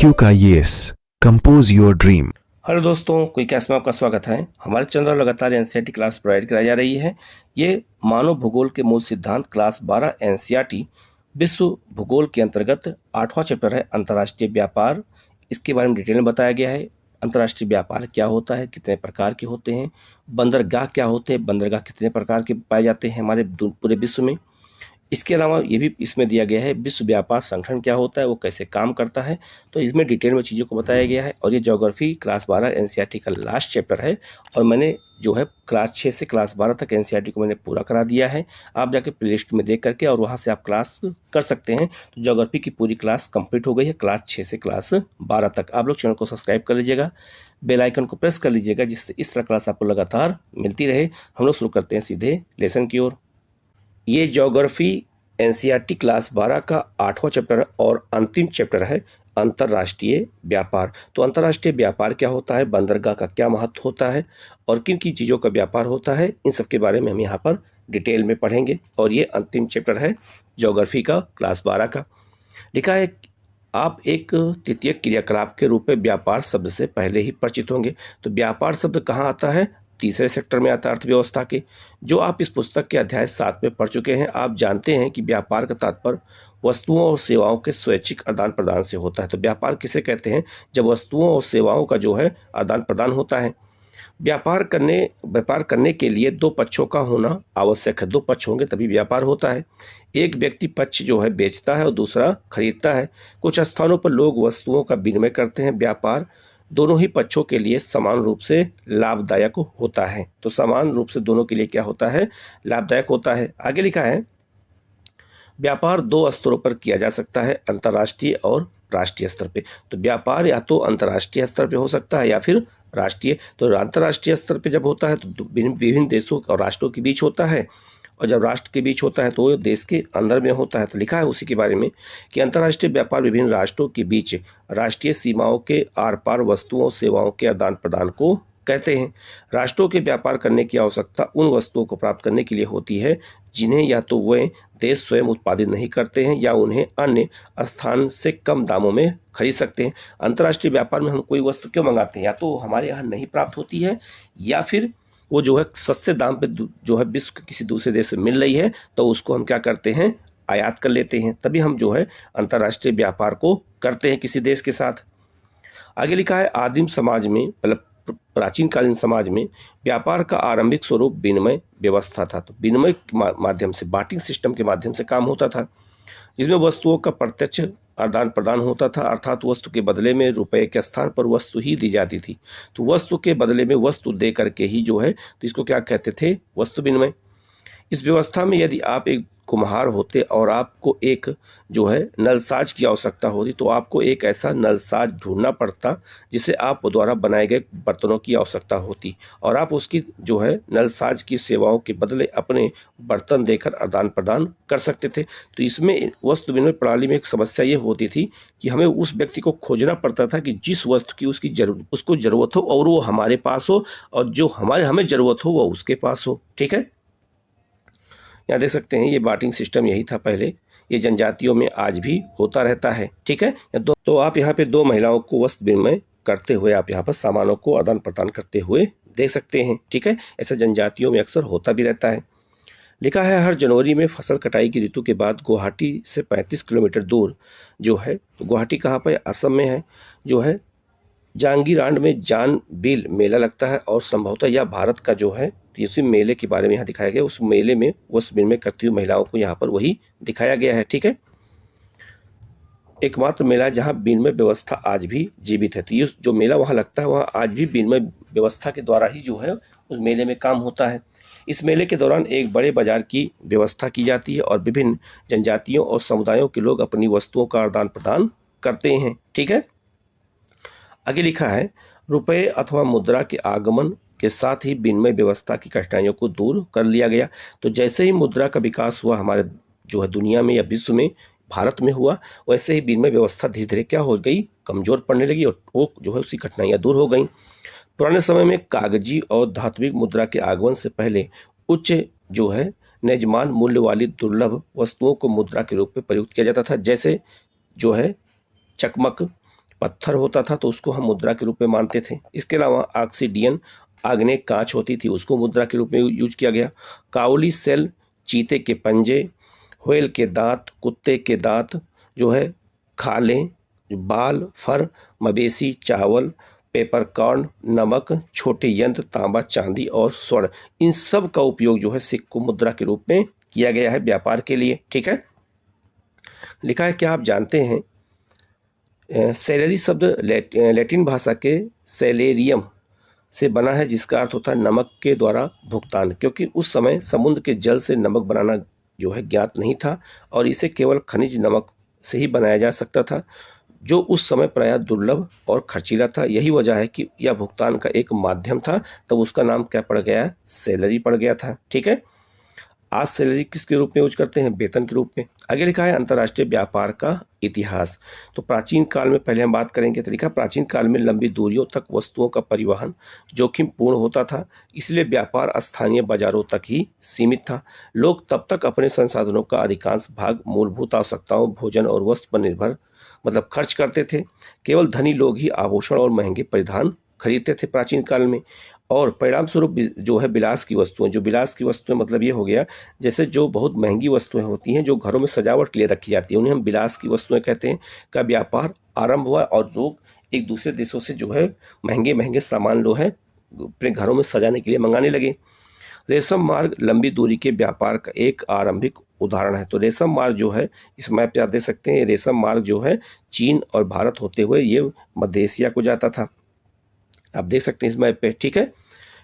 IQ का yes, compose your dream. Hello दोस्तों, quick class में आपका स्वागत है। हमारे चैनल पर लगातार एनसीईआरटी क्लास प्रोवाइड कराई जा रही है। ये मानव भूगोल के मूल सिद्धांत क्लास 12 एनसीईआरटी विश्व भूगोल के अंतर्गत 8वां चैप्टर है अंतर्राष्ट्रीय व्यापार। इसके बारे में डिटेल में बताया गया है। अंतर्राष्ट्रीय व्यापार क्या होता है, कितने प्रकार के होते हैं, बंदरगाह क्या होते हैं, बंदरगाह कितने प्रकार के पाए जाते हैं हमारे पूरे विश्व में। इसके अलावा ये भी इसमें दिया गया है विश्व व्यापार संगठन क्या होता है, वो कैसे काम करता है। तो इसमें डिटेल में चीज़ों को बताया गया है। और ये ज्योग्राफी क्लास 12 एनसीईआरटी का लास्ट चैप्टर है। और मैंने जो है क्लास 6 से क्लास 12 तक एनसीईआरटी को मैंने पूरा करा दिया है। आप जाके प्ले लिस्ट में देख करके और वहाँ से आप क्लास कर सकते हैं। तो ज्योग्राफी की पूरी क्लास कंप्लीट हो गई है क्लास 6 से क्लास 12 तक। आप लोग चैनल को सब्सक्राइब कर लीजिएगा, बेल आइकन को प्रेस कर लीजिएगा, जिससे इस तरह क्लास आपको लगातार मिलती रहे। हम लोग शुरू करते हैं सीधे लेसन की ओर। ये ज्योग्राफी एनसीईआरटी क्लास 12 का 8वां चैप्टर और अंतिम चैप्टर है अंतर्राष्ट्रीय व्यापार। तो अंतर्राष्ट्रीय व्यापार क्या होता है, बंदरगाह का क्या महत्व होता है और किन किन चीज़ों का व्यापार होता है, इन सब के बारे में हम यहाँ पर डिटेल में पढ़ेंगे। और ये अंतिम चैप्टर है ज्योग्राफी का क्लास 12 का। लिखा है आप एक तृतीय क्रियाकलाप के रूप में व्यापार शब्द से पहले ही परिचित होंगे। तो व्यापार शब्द कहाँ आता है, तीसरे सेक्टर में आता है अर्थव्यवस्था के, जो आप इस पुस्तक के अध्याय 7 में पढ़ चुके हैं। आप जानते हैं कि व्यापार का तात्पर्य वस्तुओं और सेवाओं के स्वैच्छिक आदान प्रदान से होता है। तो व्यापार किसे कहते हैं, जब वस्तुओं और सेवाओं का जो है आदान प्रदान होता है। व्यापार करने के लिए दो पक्षों का होना आवश्यक है। दो पक्ष होंगे तभी व्यापार होता है। एक व्यक्ति पक्ष जो है बेचता है और दूसरा खरीदता है। कुछ स्थानों पर लोग वस्तुओं का विनिमय करते हैं। व्यापार दोनों ही पक्षों के लिए समान रूप से लाभदायक होता है। तो समान रूप से दोनों के लिए क्या होता है, लाभदायक होता है। आगे लिखा है व्यापार दो स्तरों पर किया जा सकता है, अंतर्राष्ट्रीय और राष्ट्रीय स्तर पे। तो व्यापार या तो अंतर्राष्ट्रीय स्तर पे हो सकता है या फिर राष्ट्रीय। तो अंतर्राष्ट्रीय स्तर पे जब होता है तो विभिन्न देशों और राष्ट्रों के बीच होता है, और जब राष्ट्र के बीच होता है तो वो देश के अंदर में होता है। तो लिखा है उसी के बारे में कि अंतर्राष्ट्रीय व्यापार विभिन्न राष्ट्रों के बीच राष्ट्रीय सीमाओं के आर पार वस्तुओं और सेवाओं के आदान प्रदान को कहते हैं। राष्ट्रों के व्यापार करने की आवश्यकता उन वस्तुओं को प्राप्त करने के लिए होती है जिन्हें या तो वे देश स्वयं उत्पादित नहीं करते हैं या उन्हें अन्य स्थान से कम दामों में खरीद सकते हैं। अंतर्राष्ट्रीय व्यापार में हम कोई वस्तु क्यों मंगाते हैं, या तो हमारे यहाँ नहीं प्राप्त होती है या फिर वो जो है सस्ते दाम पे जो है विश्व के किसी दूसरे देश से मिल रही है, तो उसको हम क्या करते हैं, आयात कर लेते हैं। तभी हम जो है अंतर्राष्ट्रीय व्यापार को करते हैं किसी देश के साथ। आगे लिखा है आदिम समाज में, मतलब प्राचीन कालीन समाज में व्यापार का आरंभिक स्वरूप विनिमय व्यवस्था था। तो विनिमय के माध्यम से, बार्टिंग सिस्टम के माध्यम से काम होता था, जिसमें वस्तुओं का प्रत्यक्ष आदान प्रदान होता था। अर्थात वस्तु के बदले में रुपए के स्थान पर वस्तु ही दी जाती थी। तो वस्तु के बदले में वस्तु दे करके ही जो है, तो इसको क्या कहते थे, वस्तु विनिमय। इस व्यवस्था में यदि आप एक कुम्हार होते और आपको एक जो है नलसाज की आवश्यकता होती, तो आपको एक ऐसा नलसाज ढूंढना पड़ता जिसे आप द्वारा बनाए गए बर्तनों की आवश्यकता होती, और आप उसकी जो है नलसाज की सेवाओं के बदले अपने बर्तन देकर आदान प्रदान कर सकते थे। तो इसमें वस्तु विनिमय प्रणाली में एक समस्या ये होती थी कि हमें उस व्यक्ति को खोजना पड़ता था कि जिस वस्तु की उसको जरूरत हो और वो हमारे पास हो, और जो हमें जरूरत हो वो उसके पास हो। ठीक है, यहाँ देख सकते हैं ये बार्टिंग सिस्टम यही था पहले। ये जनजातियों में आज भी होता रहता है। ठीक है, तो आप यहाँ पे दो महिलाओं को वस्त्र विनिमय करते हुए आप यहाँ पर सामानों को आदान प्रदान करते हुए देख सकते हैं। ठीक है, ऐसा जनजातियों में अक्सर होता भी रहता है। लिखा है हर जनवरी में फसल कटाई की ऋतु के बाद गुवाहाटी से 35 किलोमीटर दूर जो है, तो गुवाहाटी कहाँ पर, असम में है, जो है जांगीरांड में जान बिल मेला लगता है। और संभवतः यह भारत का जो है, इसी मेले के बारे में यहाँ दिखाया गया। उस मेले में वस्त्र विनिमय करती हुई महिलाओं को यहाँ पर वही दिखाया गया है। ठीक है, एकमात्र मेला जहाँ विनिमय व्यवस्था आज भी जीवित है। तो ये जो मेला वहाँ लगता है वहाँ आज भी विनिमय व्यवस्था के द्वारा ही जो है उस मेले में काम होता है। इस मेले के दौरान एक बड़े बाजार की व्यवस्था की जाती है और विभिन्न जनजातियों और समुदायों के लोग अपनी वस्तुओं का आदान प्रदान करते हैं। ठीक है, आगे लिखा है रुपए अथवा मुद्रा के आगमन के साथ ही विनिमय व्यवस्था की कठिनाइयों को दूर कर लिया गया। तो जैसे ही मुद्रा का विकास हुआ हमारे जो है दुनिया में या विश्व में, भारत में हुआ, वैसे ही विनिमय व्यवस्था धीरे धीरे क्या हो गई, कमजोर पड़ने लगी और वो जो है उसकी कठिनाइयाँ दूर हो गई। पुराने समय में कागजी और धात्विक मुद्रा के आगमन से पहले उच्च जो है निजमान मूल्य वाली दुर्लभ वस्तुओं को मुद्रा के रूप में प्रयुक्त किया जाता था, जैसे जो है चकमक, पत्थर होता था तो उसको हम मुद्रा के रूप में मानते थे। इसके अलावा ऑक्सीडियन आग्नेय कांच होती थी, उसको मुद्रा के रूप में यूज किया गया। काउली सेल, चीते के पंजे, व्हेल के दांत, कुत्ते के दांत, जो है खालें, बाल, फर, मवेशी, चावल, पेपरकॉर्न, नमक, छोटे यंत्र, तांबा, चांदी और स्वर्ण, इन सब का उपयोग जो है सिक्कों मुद्रा के रूप में किया गया है व्यापार के लिए। ठीक है, लिखा है क्या आप जानते हैं सैलरी शब्द लैटिन भाषा के सैलेरियम से बना है, जिसका अर्थ होता है नमक के द्वारा भुगतान, क्योंकि उस समय समुद्र के जल से नमक बनाना जो है ज्ञात नहीं था और इसे केवल खनिज नमक से ही बनाया जा सकता था, जो उस समय प्रायः दुर्लभ और खर्चीला था। यही वजह है कि यह भुगतान का एक माध्यम था, तब उसका नाम क्या पड़ गया, सैलरी पड़ गया था। ठीक है, आज सैलरी किसके रूप में यूज करते हैं, वेतन के रूप में। आगे लिखा है अंतर्राष्ट्रीय व्यापार का इतिहास। तो प्राचीन काल में पहले हम बात करेंगे, तो लिखा प्राचीन काल में लंबी दूरियों तक वस्तुओं का परिवहन जोखिम पूर्ण होता था, इसलिए व्यापार स्थानीय बाजारों तक ही सीमित था। लोग तब तक अपने संसाधनों का अधिकांश भाग मूलभूत आवश्यकताओं, भोजन और वस्त्र पर निर्भर खर्च करते थे। केवल धनी लोग ही आभूषण और महंगे परिधान खरीदते थे प्राचीन काल में, और परिणाम स्वरूप जो है विलास की वस्तुएं, जो विलास की वस्तुएं मतलब ये हो गया जैसे जो बहुत महंगी वस्तुएं होती हैं जो घरों में सजावट के लिए रखी जाती है, उन्हें हम विलास की वस्तुएं कहते हैं, का व्यापार आरंभ हुआ और लोग एक दूसरे देशों से जो है महंगे महंगे सामान जो है अपने घरों में सजाने के लिए मंगाने लगे। रेशम मार्ग लंबी दूरी के व्यापार का एक आरंभिक उदाहरण है। तो रेशम मार्ग जो है, इस मैप पे आप देख सकते हैं, रेशम मार्ग जो है चीन और भारत होते हुए ये मध्य एशिया को जाता था, आप देख सकते हैं इस मैप पे। ठीक है,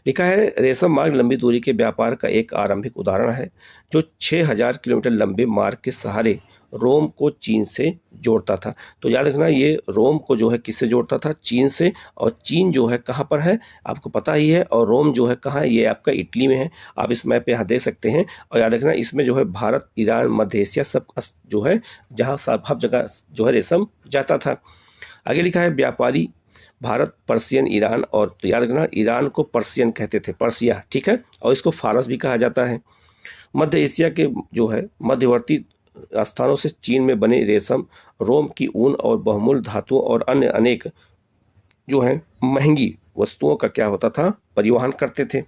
लिखा है रेशम मार्ग लंबी दूरी के व्यापार का एक आरंभिक उदाहरण है, जो 6000 किलोमीटर लंबे मार्ग के सहारे रोम को चीन से जोड़ता था। तो याद रखना, ये रोम को जो है किससे जोड़ता था, चीन से, और चीन जो है कहाँ पर है आपको पता ही है, और रोम जो है कहाँ है, ये आपका इटली में है, आप इस मैप पे यहाँ देख सकते हैं। और याद रखना इसमें जो है भारत, ईरान, मध्य एशिया सब जो है जहाँ हर जगह जो है रेशम जाता था। आगे लिखा है व्यापारी भारत, पर्शियन, ईरान, और तो याद रखना ईरान को पर्शियन कहते थे, पर्सिया। ठीक है, और इसको फारस भी कहा जाता है। मध्य एशिया के जो है मध्यवर्ती स्थानों से चीन में बने रेशम, रोम की ऊन और बहुमूल्य धातुओं और अन्य अनेक जो है महंगी वस्तुओं का क्या होता था, परिवहन करते थे।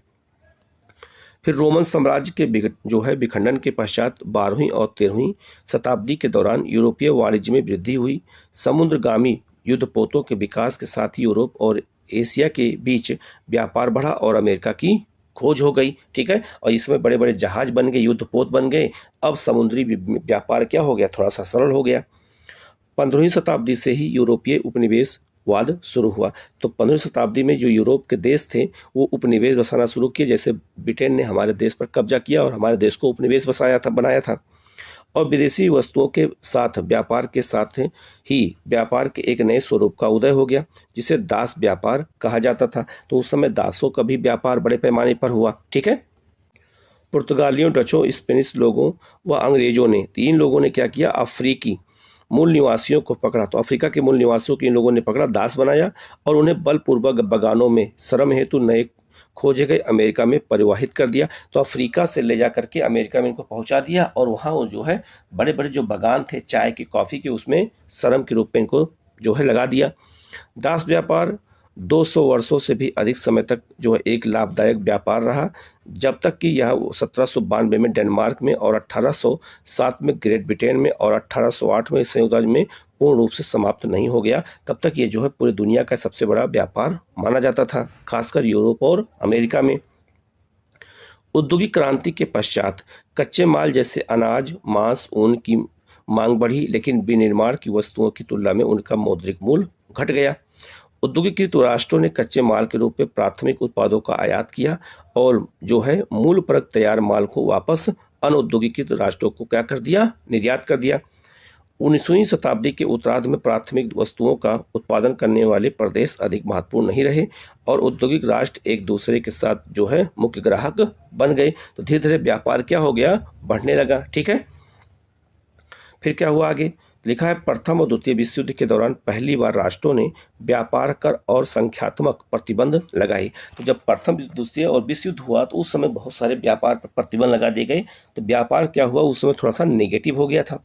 फिर रोमन साम्राज्य के जो है विखंडन के पश्चात 12वीं और 13वीं शताब्दी के दौरान यूरोपीय वाणिज्य में वृद्धि हुई। समुद्रगामी युद्धपोतों के विकास के साथ ही यूरोप और एशिया के बीच व्यापार बढ़ा और अमेरिका की खोज हो गई। ठीक है, और इसमें बड़े बड़े जहाज बन गए, युद्धपोत बन गए, अब समुद्री व्यापार क्या हो गया, थोड़ा सा सरल हो गया। 15वीं शताब्दी से ही यूरोपीय उपनिवेशवाद शुरू हुआ। तो 15वीं शताब्दी में जो यूरोप के देश थे वो उपनिवेश बसाना शुरू किए, जैसे ब्रिटेन ने हमारे देश पर कब्जा किया और हमारे देश को उपनिवेश बनाया था। और विदेशी वस्तुओं के साथ व्यापार के साथ ही व्यापार के एक नए स्वरूप का उदय हो गया, जिसे दास व्यापार कहा जाता था। तो उस समय दासों का भी व्यापार बड़े पैमाने पर हुआ। ठीक है, पुर्तगालियों, डचों, स्पेनिश लोगों व अंग्रेजों ने, तीन लोगों ने क्या किया, अफ्रीकी मूल निवासियों को पकड़ा। तो अफ्रीका के मूल निवासियों को इन लोगों ने पकड़ा, दास बनाया और उन्हें बलपूर्वक बगानों में श्रम हेतु नए खोजे गए अमेरिका में परिवाहित कर दिया। तो अफ्रीका से ले जा करके अमेरिका में इनको पहुंचा दिया और वहाँ वो जो है बड़े बड़े जो बागान थे चाय के, कॉफ़ी के, उसमें श्रम के रूप में इनको जो है लगा दिया। दास व्यापार 200 वर्षों से भी अधिक समय तक जो है एक लाभदायक व्यापार रहा, जब तक कि यह 1792 में डेनमार्क में और 1807 में ग्रेट ब्रिटेन में और 1808 में संयुक्त राज्य में पूर्ण रूप से समाप्त नहीं हो गया। तब तक ये जो है पूरी दुनिया का सबसे बड़ा व्यापार माना जाता था, खासकर यूरोप और अमेरिका में। औद्योगिक क्रांति के पश्चात कच्चे माल जैसे अनाज, मांस, ऊन की मांग बढ़ी, लेकिन विनिर्माण की वस्तुओं की तुलना में उनका मौद्रिक मूल्य घट गया। औद्योगिकृत राष्ट्रों ने कच्चे माल के रूप में प्राथमिक उत्पादों का आयात किया और जो है मूल परक तैयार माल को वापस अनौद्योगिकृत राष्ट्रों को क्या कर दिया, निर्यात कर दिया। 19वीं शताब्दी के उत्तरार्ध में प्राथमिक वस्तुओं का उत्पादन करने वाले प्रदेश अधिक महत्वपूर्ण नहीं रहे और औद्योगिक राष्ट्र एक दूसरे के साथ जो है मुख्य ग्राहक बन गए। तो धीरे धीरे व्यापार क्या हो गया, बढ़ने लगा। ठीक है, फिर क्या हुआ आगे, लिखा है प्रथम और द्वितीय विश्व युद्ध के दौरान पहली बार राष्ट्रों ने व्यापार कर और संख्यात्मक प्रतिबंध लगाए। तो जब प्रथम, द्वितीय और विश्व युद्ध हुआ तो उस समय बहुत सारे व्यापार पर प्रतिबंध लगा दिए गए। तो व्यापार क्या हुआ, उस समय थोड़ा सा नेगेटिव हो गया था।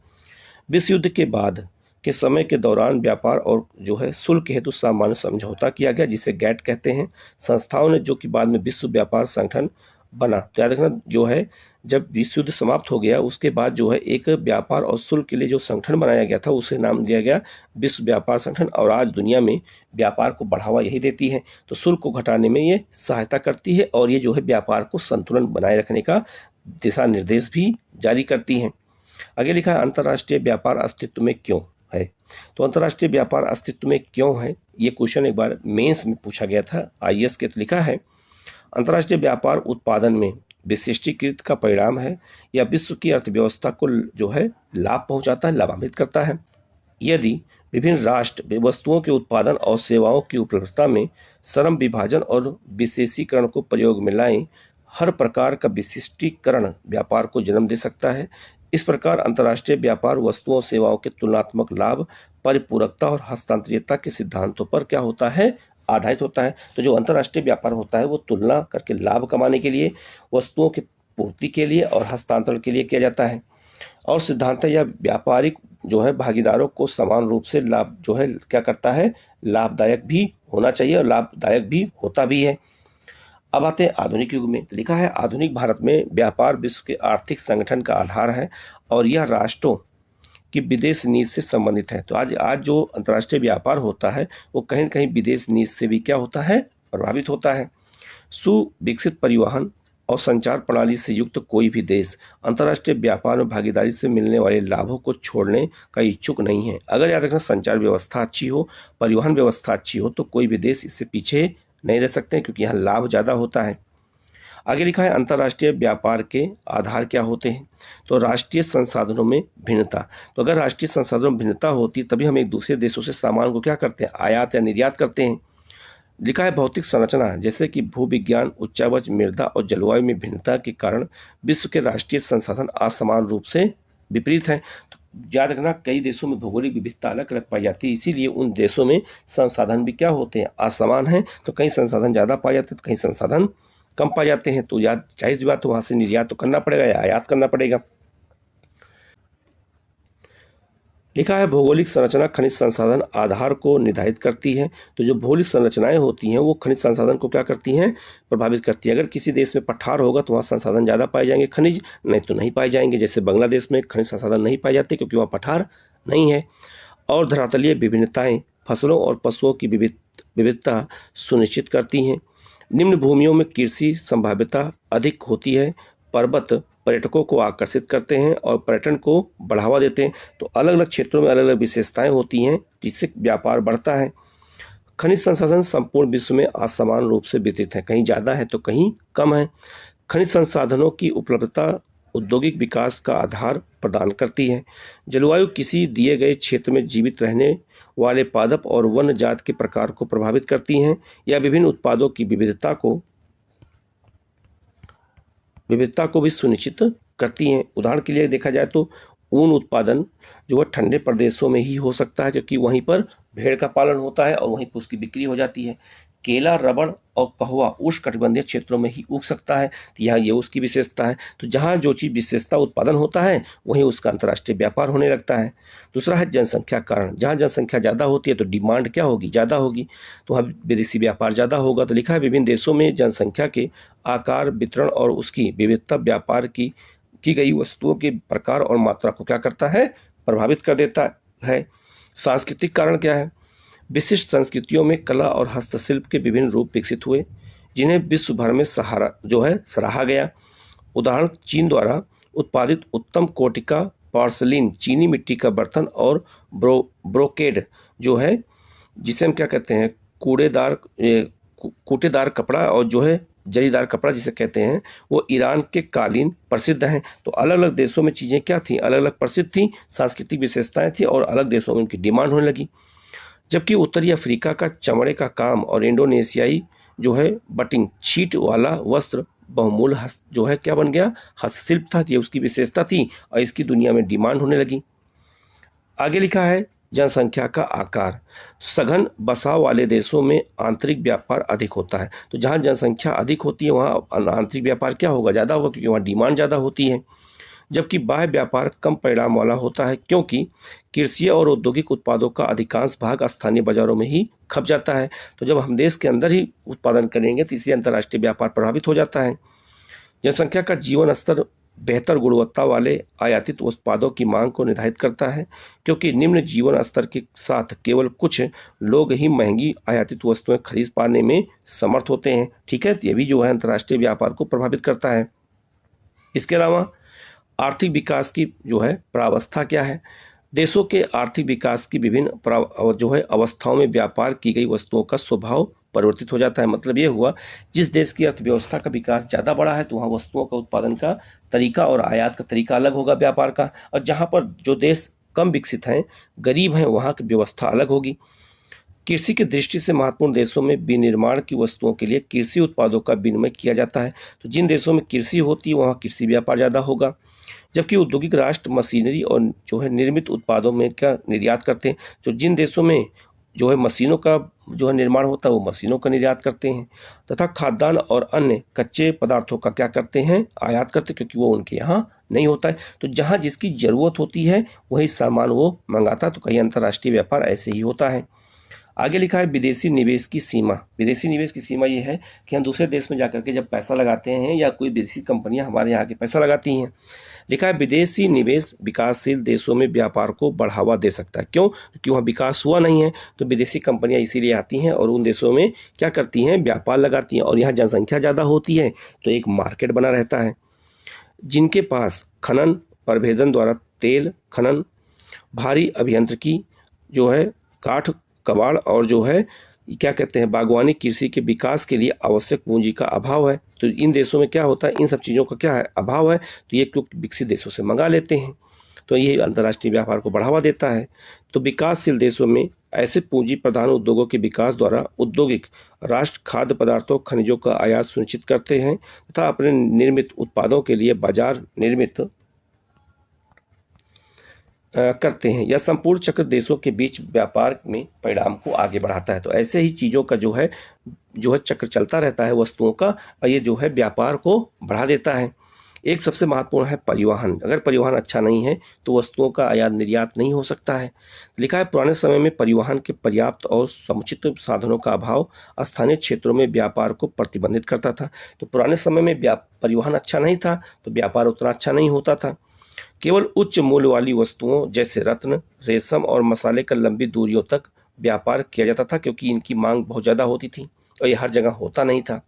विश्व युद्ध के बाद के समय के दौरान व्यापार और जो है शुल्क हेतु सामान्य समझौता किया गया, जिसे गैट कहते हैं। संस्थाओं ने जो कि बाद में विश्व व्यापार संगठन बना। तो याद रखना, जो है जब विश्व युद्ध समाप्त हो गया उसके बाद जो है एक व्यापार और शुल्क के लिए जो संगठन बनाया गया था उसे नाम दिया गया विश्व व्यापार संगठन, और आज दुनिया में व्यापार को बढ़ावा यही देती है। तो शुल्क को घटाने में ये सहायता करती है और ये जो है व्यापार को संतुलन बनाए रखने का दिशा निर्देश भी जारी करती है। आगे लिखा है अंतर्राष्ट्रीय व्यापार अस्तित्व में क्यों है। तो अंतर्राष्ट्रीय व्यापार अस्तित्व में क्यों है, ये क्वेश्चन एक बार मेंस में पूछा गया था आईएएस के। तो लिखा है अंतर्राष्ट्रीय व्यापार उत्पादन में विशिष्टीकृत का परिणाम है या विश्व की अर्थव्यवस्था को जो है लाभ पहुंचाता है, लाभान्वित करता है। यदि विभिन्न राष्ट्र वस्तुओं के उत्पादन और सेवाओं की उपलब्धता में श्रम विभाजन और विशेषीकरण को प्रयोग में लाएं, हर प्रकार का विशिष्टीकरण व्यापार को जन्म दे सकता है। इस प्रकार अंतर्राष्ट्रीय व्यापार वस्तुओं सेवाओं के तुलनात्मक लाभ, परिपूरकता और हस्तांतरणीयता के सिद्धांतों पर क्या होता है, आधारित होता है। तो जो अंतर्राष्ट्रीय व्यापार होता है वो तुलना करके लाभ कमाने के लिए, वस्तुओं की पूर्ति के लिए और हस्तांतरण के लिए किया जाता है। और सिद्धांत या व्यापारिक जो है भागीदारों को समान रूप से लाभ जो है क्या करता है, लाभदायक भी होना चाहिए और लाभदायक भी होता भी है। अब आते हैं आधुनिक युग में। लिखा है आधुनिक भारत में व्यापार विश्व के आर्थिक संगठन का आधार है और यह राष्ट्रों की विदेश नीति से संबंधित है। तो आज जो अंतर्राष्ट्रीय व्यापार होता है वो कहीं न कहीं विदेश नीति से भी क्या होता है, प्रभावित होता है। सुविकसित परिवहन और संचार प्रणाली से युक्त कोई भी देश अंतर्राष्ट्रीय व्यापार में भागीदारी से मिलने वाले लाभों को छोड़ने का इच्छुक नहीं है। अगर याद रखना संचार व्यवस्था अच्छी हो, परिवहन व्यवस्था अच्छी हो तो कोई भी देश इससे पीछे नहीं रह सकते, क्योंकि यहाँ लाभ ज़्यादा होता है। आगे लिखा है अंतर्राष्ट्रीय व्यापार के आधार क्या होते हैं। तो राष्ट्रीय संसाधनों में भिन्नता। तो अगर राष्ट्रीय संसाधनों में भिन्नता होती तभी हम एक दूसरे देशों से सामान को क्या करते हैं, आयात या निर्यात करते हैं। लिखा है भौतिक संरचना, जैसे कि भूविज्ञान, उच्चावच, मृदा और जलवायु में भिन्नता के कारण विश्व के राष्ट्रीय संसाधन असमान रूप से विपरीत हैं। तो याद रखना कई देशों में भौगोलिक विविधता अलग अलग पाई जाती है, इसीलिए उन देशों में संसाधन भी क्या होते हैं, असमान हैं। तो कहीं संसाधन ज़्यादा पाए जाते हैं तो कहीं संसाधन कम पाए जाते हैं। तो याद जाहिर सी बात, तो वहाँ से निर्यात तो करना पड़ेगा या आयात करना पड़ेगा। लिखा है भौगोलिक संरचना खनिज संसाधन आधार को निर्धारित करती है। तो जो भौगोलिक संरचनाएं होती हैं वो खनिज संसाधन को क्या करती हैं, प्रभावित करती है। अगर किसी देश में पठार होगा तो वहाँ संसाधन ज़्यादा पाए जाएंगे खनिज, नहीं तो नहीं पाए जाएंगे। जैसे बांग्लादेश में खनिज संसाधन नहीं पाए जाते क्योंकि वहाँ पठार नहीं है। और धरातलीय विभिन्नताएं फसलों और पशुओं की विविधता सुनिश्चित करती हैं। निम्न भूमियों में कृषि संभाव्यता अधिक होती है। पर्वत पर्यटकों को आकर्षित करते हैं और पर्यटन को बढ़ावा देते हैं। तो अलग अलग क्षेत्रों में अलग अलग विशेषताएं होती हैं जिससे व्यापार बढ़ता है। खनिज संसाधन संपूर्ण विश्व में असमान रूप से वितरित है, कहीं ज़्यादा है तो कहीं कम है। खनिज संसाधनों की उपलब्धता औद्योगिक विकास का आधार प्रदान करती है। जलवायु किसी दिए गए क्षेत्र में जीवित रहने वाले पादप और वन जात के प्रकार को प्रभावित करती हैं या विभिन्न उत्पादों की विविधता को भी सुनिश्चित करती हैं। उदाहरण के लिए देखा जाए तो ऊन उत्पादन जो है ठंडे प्रदेशों में ही हो सकता है क्योंकि वहीं पर भेड़ का पालन होता है और वहीं पर उसकी बिक्री हो जाती है। केला, रबड़ और कहवा उष्णकटिबंधीय क्षेत्रों में ही उग सकता है, तो यहाँ ये उसकी विशेषता है। तो जहाँ जो चीज़ विशेषता उत्पादन होता है वहीं उसका अंतर्राष्ट्रीय व्यापार होने लगता है। दूसरा है जनसंख्या कारण। जहाँ जनसंख्या ज़्यादा होती है तो डिमांड क्या होगी, ज़्यादा होगी, तो वहाँ विदेशी व्यापार ज़्यादा होगा। तो लिखा है विभिन्न देशों में जनसंख्या के आकार, वितरण और उसकी विविधता व्यापार की गई वस्तुओं के प्रकार और मात्रा को क्या करता है, प्रभावित कर देता है। सांस्कृतिक कारण क्या है। विशिष्ट संस्कृतियों में कला और हस्तशिल्प के विभिन्न रूप विकसित हुए जिन्हें विश्व भर में सराहा गया। उदाहरण चीन द्वारा उत्पादित उत्तम कोटि का पोर्सिलीन, चीनी मिट्टी का बर्तन और ब्रोकेड जो है जिसे हम क्या कहते हैं, कूटेदार कपड़ा और जो है जरीदार कपड़ा जिसे कहते हैं, वो ईरान के कालीन प्रसिद्ध हैं। तो अलग अलग देशों में चीज़ें क्या थी, अलग अलग प्रसिद्ध थी, सांस्कृतिक विशेषताएं थी और अलग देशों में उनकी डिमांड होने लगी। जबकि उत्तरी अफ्रीका का चमड़े का काम और इंडोनेशियाई जो है बटिंग छीट वाला वस्त्र बहुमूल्य जो है क्या बन गया, हस्तशिल्प था। ये उसकी विशेषता थी और इसकी दुनिया में डिमांड होने लगी। आगे लिखा है जनसंख्या का आकार। सघन बसाव वाले देशों में आंतरिक व्यापार अधिक होता है। तो जहाँ जनसंख्या अधिक होती है वहाँ आंतरिक व्यापार क्या होगा, ज़्यादा होगा, क्योंकि वहाँ डिमांड ज़्यादा होती है। जबकि बाह्य व्यापार कम परिणाम वाला होता है, क्योंकि कृषि और औद्योगिक उत्पादों का अधिकांश भाग स्थानीय बाजारों में ही खप जाता है। तो जब हम देश के अंदर ही उत्पादन करेंगे तो इससे अंतर्राष्ट्रीय व्यापार प्रभावित हो जाता है। जनसंख्या का जीवन स्तर बेहतर गुणवत्ता वाले आयातित उत्पादों की मांग को निर्धारित करता है, क्योंकि निम्न जीवन स्तर के साथ केवल कुछ लोग ही महंगी आयातित वस्तुएं खरीद पाने में समर्थ होते हैं। ठीक है, तो ये भी जो है अंतर्राष्ट्रीय व्यापार को प्रभावित करता है। इसके अलावा आर्थिक विकास की जो है प्रावस्था क्या है? देशों के आर्थिक विकास की विभिन्न जो है अवस्थाओं में व्यापार की गई वस्तुओं का स्वभाव परिवर्तित हो जाता है। मतलब ये हुआ, जिस देश की अर्थव्यवस्था का विकास ज़्यादा बड़ा है तो वहाँ वस्तुओं का उत्पादन का तरीका और आयात का तरीका अलग होगा व्यापार का, और जहाँ पर जो देश कम विकसित हैं, गरीब हैं, वहाँ की व्यवस्था अलग होगी। कृषि की दृष्टि से महत्वपूर्ण देशों में विनिर्माण की वस्तुओं के लिए कृषि उत्पादों का विनिमय किया जाता है। तो जिन देशों में कृषि होती है वहाँ कृषि व्यापार ज़्यादा होगा, जबकि औद्योगिक राष्ट्र मशीनरी और जो है निर्मित उत्पादों में क्या निर्यात करते हैं। तो जिन देशों में जो है मशीनों का जो है निर्माण होता है वो मशीनों का निर्यात करते हैं, तथा खाद्यान्न और अन्य कच्चे पदार्थों का क्या करते हैं, आयात करते हैं, क्योंकि वो उनके यहाँ नहीं होता है। तो जहाँ जिसकी ज़रूरत होती है वही सामान वो मंगाता है। तो कहीं अंतर्राष्ट्रीय व्यापार ऐसे ही होता है। आगे लिखा है विदेशी निवेश की सीमा। विदेशी निवेश की सीमा ये है कि हम दूसरे देश में जाकर के जब पैसा लगाते हैं या कोई विदेशी कंपनियां हमारे यहाँ के पैसा लगाती हैं। लिखा है विदेशी निवेश विकासशील देशों में व्यापार को बढ़ावा दे सकता है। क्यों? क्योंकि वहाँ विकास हुआ नहीं है, तो विदेशी कंपनियां इसीलिए आती हैं और उन देशों में क्या करती हैं, व्यापार लगाती हैं, और यहाँ जनसंख्या ज़्यादा होती है तो एक मार्केट बना रहता है। जिनके पास खनन प्रभेदन द्वारा तेल खनन, भारी अभियांत्रिकी जो है, काठ कबाड़ और जो है क्या कहते हैं बागवानी कृषि के विकास के लिए आवश्यक पूंजी का अभाव है। तो इन देशों में क्या होता है, इन सब चीज़ों का क्या है, अभाव है। तो ये क्योंकि विकसित देशों से मंगा लेते हैं, तो ये अंतर्राष्ट्रीय व्यापार को बढ़ावा देता है। तो विकासशील देशों में ऐसे पूंजी प्रधान उद्योगों के विकास द्वारा औद्योगिक राष्ट्र खाद्य पदार्थों खनिजों का आयात सुनिश्चित करते हैं तथा अपने निर्मित उत्पादों के लिए बाजार निर्मित करते हैं। यह संपूर्ण चक्र देशों के बीच व्यापार में परिणाम को आगे बढ़ाता है। तो ऐसे ही चीज़ों का जो है चक्र चलता रहता है वस्तुओं का, और ये जो है व्यापार को बढ़ा देता है। एक सबसे महत्वपूर्ण है परिवहन। अगर परिवहन अच्छा नहीं है तो वस्तुओं का आयात निर्यात नहीं हो सकता है। लिखा है पुराने समय में परिवहन के पर्याप्त और समुचित साधनों का अभाव स्थानीय क्षेत्रों में व्यापार को प्रतिबंधित करता था। तो पुराने समय में परिवहन अच्छा नहीं था तो व्यापार उतना अच्छा नहीं होता था। केवल उच्च मूल्य वाली वस्तुओं जैसे रत्न, रेशम और मसाले का लंबी दूरियों तक व्यापार किया जाता था, क्योंकि इनकी मांग बहुत ज़्यादा होती थी और ये हर जगह होता नहीं था।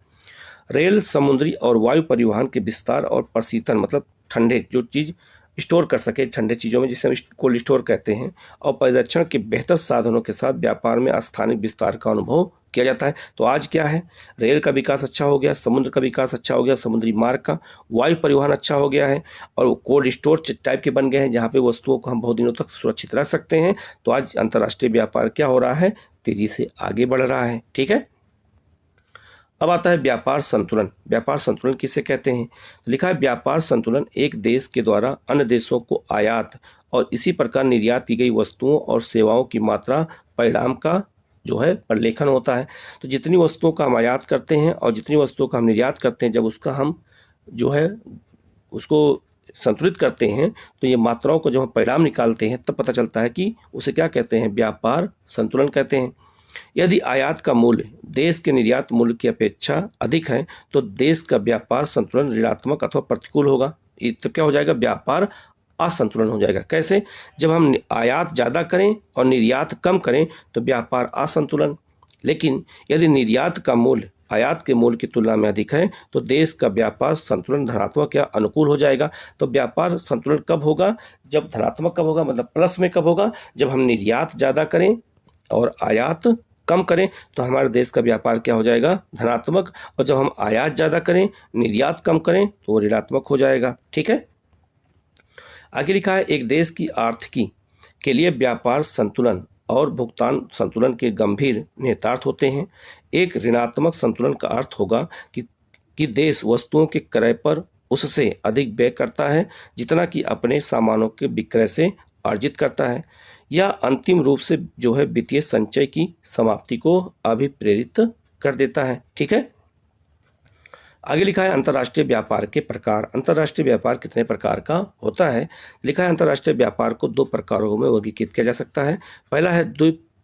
रेल, समुद्री और वायु परिवहन के विस्तार और प्रशीतन, मतलब ठंडे जो चीज़ स्टोर कर सके ठंडे चीज़ों में, जिसे हम कोल्ड स्टोर कहते हैं, और परिरक्षण के बेहतर साधनों के साथ व्यापार में स्थानिक विस्तार का अनुभव किया जाता है। तो आज क्या है, रेल का विकास अच्छा हो गया, समुद्र का विकास अच्छा हो गया, समुद्री मार्ग का, वायु परिवहन अच्छा हो गया है, और कोल्ड स्टोर टाइप के बन गए हैं जहाँ पे वस्तुओं को हम बहुत दिनों तक सुरक्षित रख सकते हैं। तो आज अंतर्राष्ट्रीय व्यापार क्या हो रहा है, तेजी से आगे बढ़ रहा है। ठीक है, अब आता है व्यापार संतुलन। व्यापार संतुलन किसे कहते हैं? तो लिखा है व्यापार संतुलन एक देश के द्वारा अन्य देशों को आयात और इसी प्रकार निर्यात की गई वस्तुओं और सेवाओं की मात्रा परिणाम का जो है प्रलेखन होता है। तो जितनी वस्तुओं का हम आयात करते हैं और जितनी वस्तुओं का हम निर्यात करते हैं, जब उसका हम जो है उसको संतुलित करते हैं तो ये मात्राओं को जब हम परिणाम निकालते हैं तब पता चलता है कि उसे क्या कहते हैं, व्यापार संतुलन कहते हैं। यदि आयात का मूल्य देश के निर्यात मूल्य की अपेक्षा अधिक है तो देश का व्यापार संतुलन ऋणात्मक अथवा प्रतिकूल होगा। तो क्या हो जाएगा, व्यापार असंतुलन हो जाएगा। कैसे? जब हम आयात ज़्यादा करें और निर्यात कम करें तो व्यापार असंतुलन। लेकिन यदि निर्यात का मूल्य आयात के मूल्य की तुलना में अधिक है तो देश का व्यापार संतुलन धनात्मक या अनुकूल हो जाएगा। तो व्यापार संतुलन कब होगा, जब धनात्मक कब होगा, मतलब प्लस में कब होगा, जब हम निर्यात ज़्यादा करें और आयात कम करें तो हमारे देश का व्यापार क्या हो जाएगा, धनात्मक, और जब हम आयात ज़्यादा करें निर्यात कम करें तो वो ऋणात्मक हो जाएगा। ठीक है, आगे लिखा है एक देश की आर्थिकी के लिए व्यापार संतुलन और भुगतान संतुलन के गंभीर निहितार्थ होते हैं। एक ऋणात्मक संतुलन का अर्थ होगा कि देश वस्तुओं के क्रय पर उससे अधिक व्यय करता है जितना कि अपने सामानों के विक्रय से अर्जित करता है, या अंतिम रूप से जो है वित्तीय संचय की समाप्ति को अभिप्रेरित कर देता है। ठीक है, आगे लिखा है अंतर्राष्ट्रीय व्यापार के प्रकार। अंतर्राष्ट्रीय व्यापार कितने प्रकार का होता है? लिखा है अंतर्राष्ट्रीय व्यापार को दो प्रकारों में वर्गीकृत किया जा सकता है। पहला है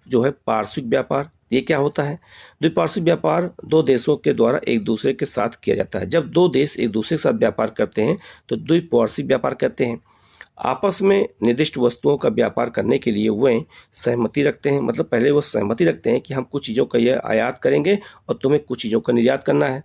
पार्श्विक व्यापार। ये क्या होता है? द्विपार्श्विक व्यापार दो देशों के द्वारा एक दूसरे के साथ किया जाता है। जब दो देश एक दूसरे के साथ व्यापार करते हैं तो द्विपार्श्विक व्यापार कहते हैं। आपस में निर्दिष्ट वस्तुओं का व्यापार करने के लिए वे सहमति रखते हैं, मतलब पहले वो सहमति रखते हैं कि हम कुछ चीज़ों का यह आयात करेंगे और तुम्हें कुछ चीज़ों का निर्यात करना है।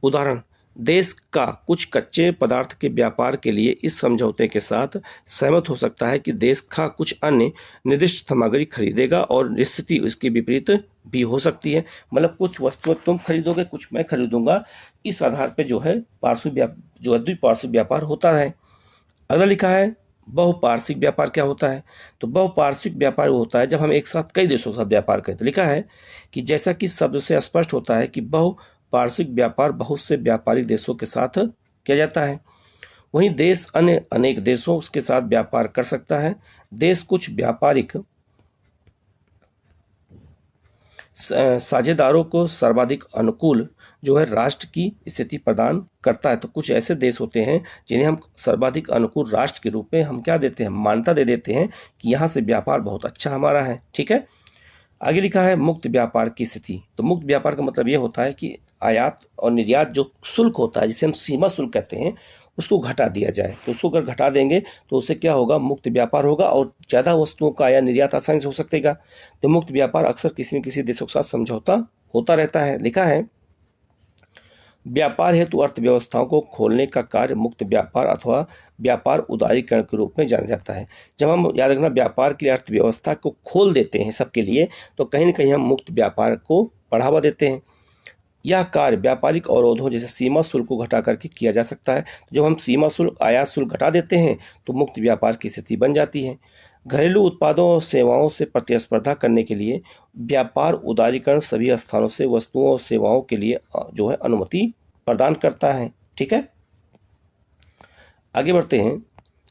उदाहरण, देश का कुछ कच्चे पदार्थ के व्यापार के लिए इस समझौते के साथ सहमत हो सकता है कि देश का कुछ अन्य निर्दिष्ट सामग्री खरीदेगा और स्थिति इसके विपरीत भी हो सकती है। मतलब कुछ वस्तुएं तुम खरीदोगे, कुछ मैं खरीदूंगा। इस आधार पर जो है द्विपार्श्विक व्यापार होता है। अगला लिखा है बहुपार्श्विक व्यापार क्या होता है? तो बहुपार्श्विक व्यापार वो होता है जब हम एक साथ कई देशों के साथ व्यापार करें। तो लिखा है कि जैसा कि शब्द से स्पष्ट होता है कि बहुपार्श्विक व्यापार बहुत से व्यापारिक देशों के साथ किया जाता है। वहीं देश अन्य अनेक देशों के साथ व्यापार कर सकता है। देश कुछ व्यापारिक साझेदारों को सर्वाधिक अनुकूल जो है राष्ट्र की स्थिति प्रदान करता है। तो कुछ ऐसे देश होते हैं जिन्हें हम सर्वाधिक अनुकूल राष्ट्र के रूप में हम क्या देते हैं, मान्यता दे देते हैं कि यहाँ से व्यापार बहुत अच्छा हमारा है। ठीक है, आगे लिखा है मुक्त व्यापार की स्थिति। तो मुक्त व्यापार का मतलब ये होता है कि आयात और निर्यात जो शुल्क होता है, जिसे हम सीमा शुल्क कहते हैं, उसको घटा दिया जाए। तो उसको अगर घटा देंगे तो उससे क्या होगा, मुक्त व्यापार होगा और ज़्यादा वस्तुओं का आयात निर्यात आसानी से हो सकेगा। तो मुक्त व्यापार अक्सर किसी न किसी देशों के साथ समझौता होता रहता है। लिखा है व्यापार हेतु अर्थव्यवस्थाओं को खोलने का कार्य मुक्त व्यापार अथवा व्यापार उदारीकरण के रूप में जाना जाता है। जब हम, याद रखना, व्यापार के लिए अर्थव्यवस्था को खोल देते हैं सबके लिए, तो कहीं न कहीं हम मुक्त व्यापार को बढ़ावा देते हैं। यह कार्य व्यापारिक अवरोधों जैसे सीमा शुल्क को घटा करके किया जा सकता है। तो जब हम सीमा शुल्क, आयात शुल्क घटा देते हैं तो मुक्त व्यापार की स्थिति बन जाती है। घरेलू उत्पादों और सेवाओं से प्रतिस्पर्धा करने के लिए व्यापार उदारीकरण सभी स्थानों से वस्तुओं और सेवाओं के लिए जो है अनुमति प्रदान करता है। ठीक है, आगे बढ़ते हैं।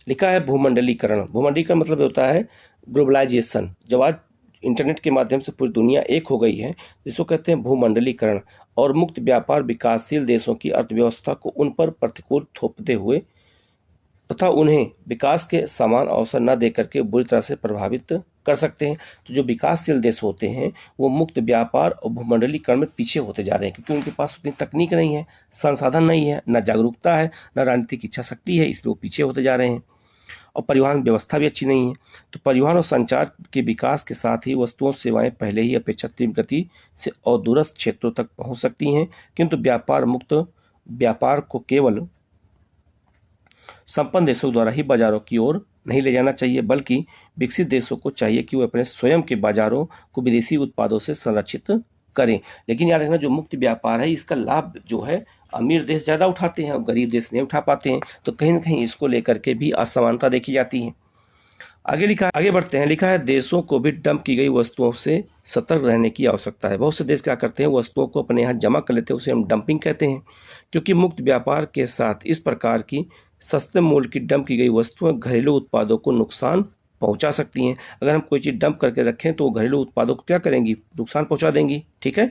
लिखा है भूमंडलीकरण। भूमंडलीकरण मतलब होता है ग्लोबलाइजेशन। जब आज इंटरनेट के माध्यम से पूरी दुनिया एक हो गई है, जिसको कहते हैं भूमंडलीकरण। और मुक्त व्यापार विकासशील देशों की अर्थव्यवस्था को उन पर प्रतिकूल थोपते हुए तथा उन्हें विकास के समान अवसर न देकर के बुरी तरह से प्रभावित कर सकते हैं। तो जो विकासशील देश होते हैं वो मुक्त व्यापार और भूमंडलीकरण में पीछे होते जा रहे हैं, क्योंकि उनके पास उतनी तकनीक नहीं है, संसाधन नहीं है, न जागरूकता है, न राजनीतिक इच्छा शक्ति है, इसलिए वो पीछे होते जा रहे हैं। और परिवहन व्यवस्था भी अच्छी नहीं है। तो परिवहन और संचार के विकास के साथ ही वस्तुओं सेवाएं पहले ही अपेक्षाकृत गति से और दूरस्थ क्षेत्रों तक पहुंच सकती हैं, किंतु व्यापार मुक्त व्यापार को केवल संपन्न देशों द्वारा ही बाजारों की ओर नहीं ले जाना चाहिए, बल्कि विकसित देशों को चाहिए कि वे अपने स्वयं के बाजारों को विदेशी उत्पादों से संरक्षित करें। लेकिन याद रखना, जो मुक्त व्यापार है इसका लाभ जो है अमीर देश ज़्यादा उठाते हैं और गरीब देश नहीं उठा पाते हैं। तो कहीं ना कहीं इसको लेकर के भी असमानता देखी जाती है। आगे बढ़ते हैं। लिखा है देशों को भी डंप की गई वस्तुओं से सतर्क रहने की आवश्यकता है। बहुत से देश क्या करते हैं, वस्तुओं को अपने यहाँ जमा कर लेते हैं, उसे हम डंपिंग कहते हैं। क्योंकि मुक्त व्यापार के साथ इस प्रकार की सस्ते मूल्य की डंप की गई वस्तुएं घरेलू उत्पादों को नुकसान पहुंचा सकती हैं। अगर हम कोई चीज़ डंप करके रखें तो वो घरेलू उत्पादों को क्या करेंगी, नुकसान पहुंचा देंगी। ठीक है,